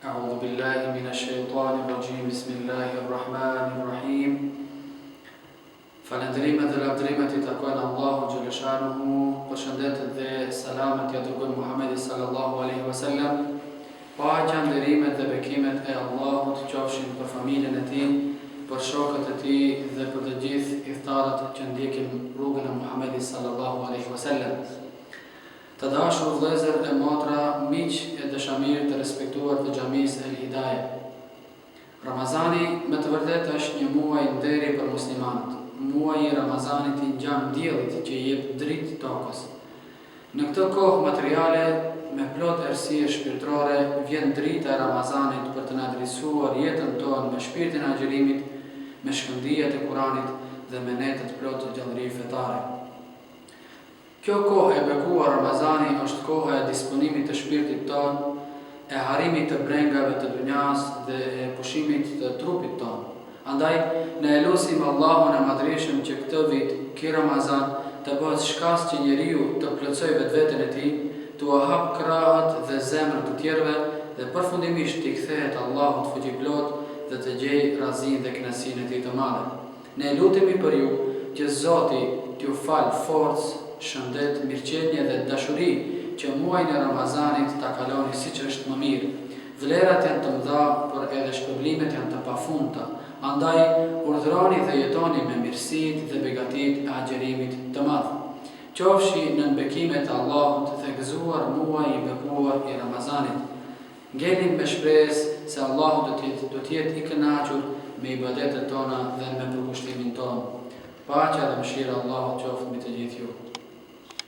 أعوذ بالله من الشيطان الرجيم بسم الله الرحمن الرحيم Falendrimet dhe lavdrimet I takojnë Allahu Gjeleshanuhu, përshëndetet dhe salamet ja dërgojnë Muhammedi sallallahu alaihi wasallam, paqja, nderimet dhe bekimet e Allahut qofshin për familjen e tij, për shokët e tij dhe për të gjithë udhëtarët që ndjekin rrugën e Muhammedit sallallahu alaihi wasallam. Të dashur vëllezër e motra, miq e dashamirë të respektuar të xhamisë El Hidayah. Ramazani me të vërtetë është një muaj nderi për muslimanët. Muaji I Ramazanit I ngjan diellit që I jep dritë tokës. Në këtë kohë materiale me plot errësie shpirtërore vjen drita e Ramazanit për të na drejtuar jetën tonë me shpirtin e agjerimit, me shkëndijat e Kuranit dhe me netët plot të gjallëri fetare. Kjo kohë e bekuar Ramazani është koha e disponimit të shpirtit tonë, e harimit të brengave të dunjas dhe e pushimit të trupit tonë. Andaj, ne elusim Allahun e madhreshëm që këtë vit, ky Ramazan, të bëhet shkas që njeriu të plotësoj vetveten e tij, t'u hap krahët dhe zemrën të tjerëve dhe përfundimisht t'i kthehet Allahut fuqiplot dhe të gjejë razinë dhe kënaqësinë e tij të madhe. Ne lutemi për ju që Zoti t'ju fal forcë, shëndet, mirëqenie dhe dashuri që muajin e Ramazanit ta kaloni siç është më mirë. Vlerat janë të mëdha, por edhe shpërblimet janë të pafundta. Andaj, urdhëroni dhe jetoni me mirësitë dhe begatitë e agjerimit të madh. Qofshi në bekimet e Allahut dhe gëzuar muaji I bekuar I Ramazanit. Ngelim me shpresë se Allahu do të jetë I kënaqur me ibadetet tona dhe me përkushtimin tonë. Paqja dhe mëshira e Allahut qoftë mbi të gjithë ju.